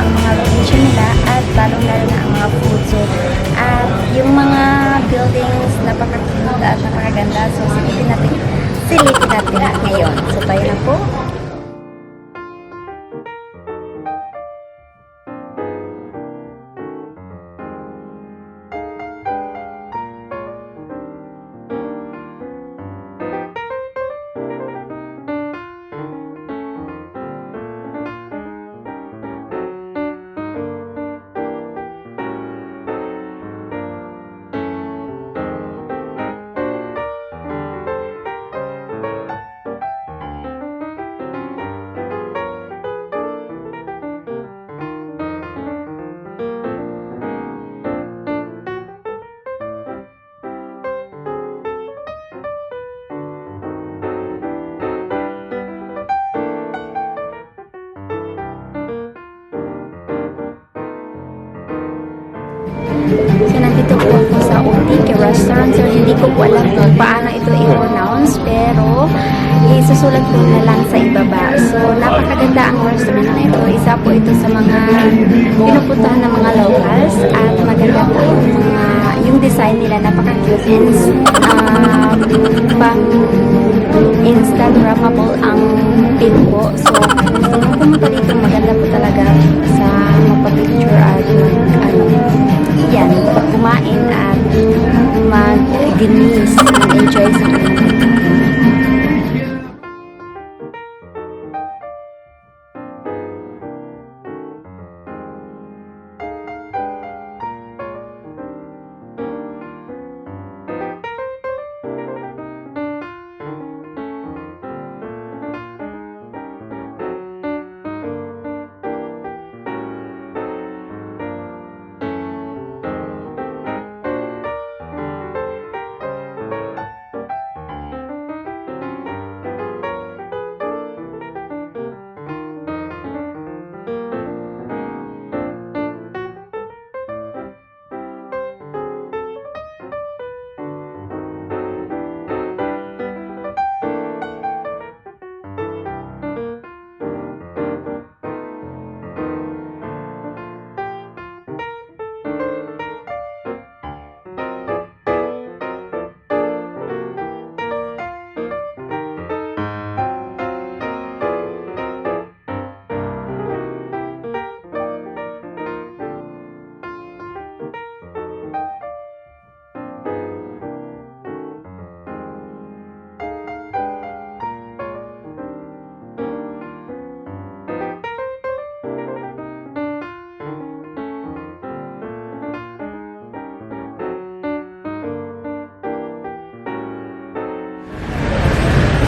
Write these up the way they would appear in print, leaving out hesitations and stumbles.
ang mga location nila at lalong-lalo na ang mga food. So, at yung mga buildings, napaka-cute at napakaganda. So, silipin natin ngayon. So, tayo na po. So, nandito po ako sa OTK restaurant. So, hindi ko po alam kung paano ito i-pronounce, pero isusulat ko na lang sa ibaba. So, napakaganda ang restaurant na ito. Isa po ito sa mga pinupuntahan ng mga locals at maganda po yung design nila. Napaka-cute and pang Instagrammable ang pin po. So, kung pumunta dito, maganda po talaga sa magpa-picture at kumain at mag-ginis and enjoy sa kanila.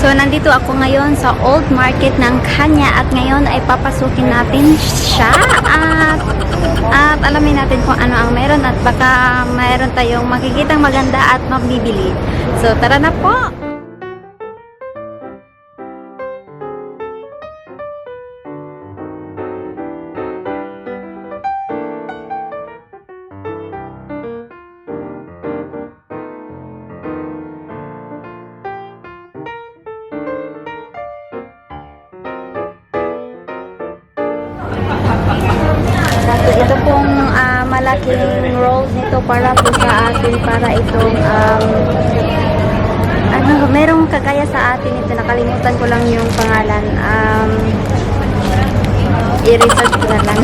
So, nandito ako ngayon sa Old Market ng Chania at ngayon ay papasukin natin siya at alamin natin kung ano ang meron at baka mayroon tayong makikitang maganda at mabibili. So, tara na po! Ito pong malaking rolls nito para po sa atin, para itong merong kagaya sa atin ito, nakalimutan ko lang yung pangalan, i-research ko na lang.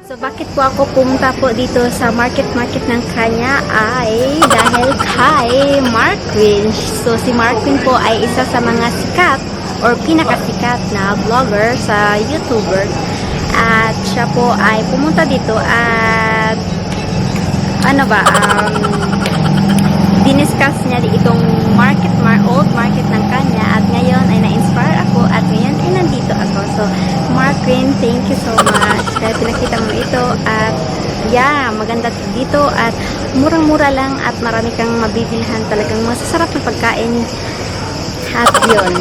So, bakit po ako pumunta po dito sa market ng Chania ay dahil kay Markwin. So, si Markwin po ay isa sa mga sikat or pinakasikat na vlogger sa YouTuber. At siya po ay pumunta dito at diniscuss niya itong old market ng Chania maganda dito at murang-mura lang at marami kang mabibilhan, talagang masasarap na pagkain at yun.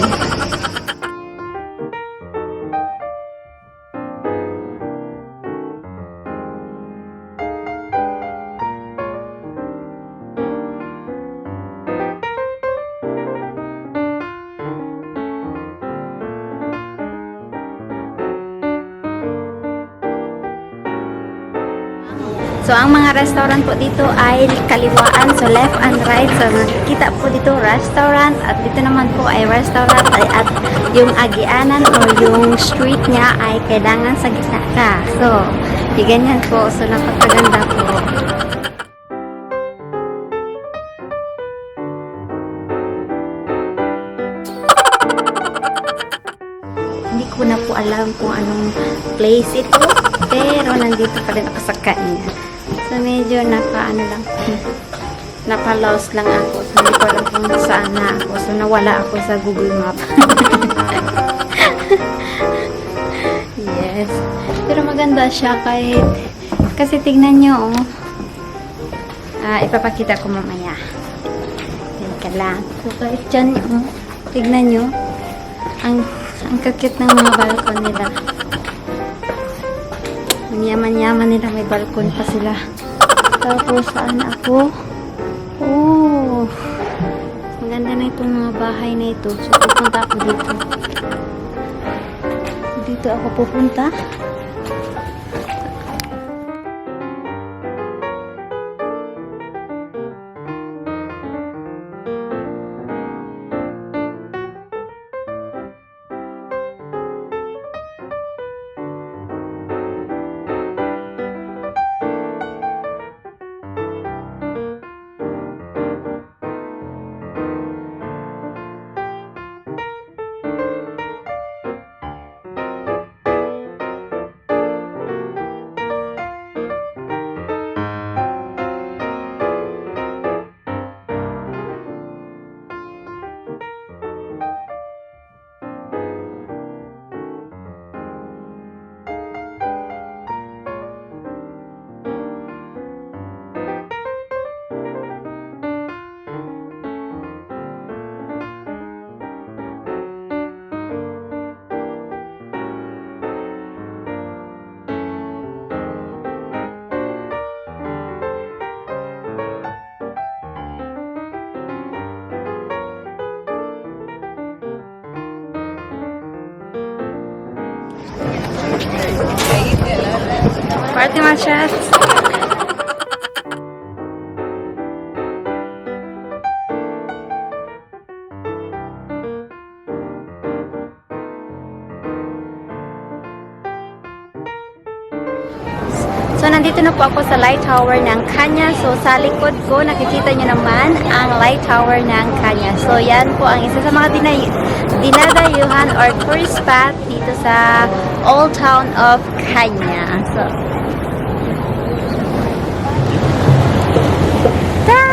So, ang mga restaurant po dito ay kaliwaan. So, left and right. So, nakikita po dito restaurant. At dito naman po ay restaurant. At yung agianan o yung street niya ay kailangan sa gitna ka. So, ganyan po. So, napakaganda po. Hindi ko na po alam kung anong place ito. Pero, nandito pa rin ako sa kanya. So, medyo napa-lost lang ako. So, hindi ko alam kung saan na ako. So, nawala ako sa Google Map. Yes. Pero maganda siya kahit, kasi tignan nyo, ipapakita ko mamaya. Teka lang. So, kahit dyan, tignan nyo, ang kakit ng mga balkon nila. Ang yaman-yaman nila, may balkon pa sila. Tapos, saan ako? Oh! Ang ganda na itong mga bahay na ito. So, pupunta ako dito. Dito ako pupunta. Party matches. So, nandito na po ako sa light tower ng Kanya. So, sa likod ko, nakikita nyo naman ang light tower ng Kanya. So, yan po ang isa sa mga dinadayuhan or tourist spot dito sa Old Town of Kanya. So, ta!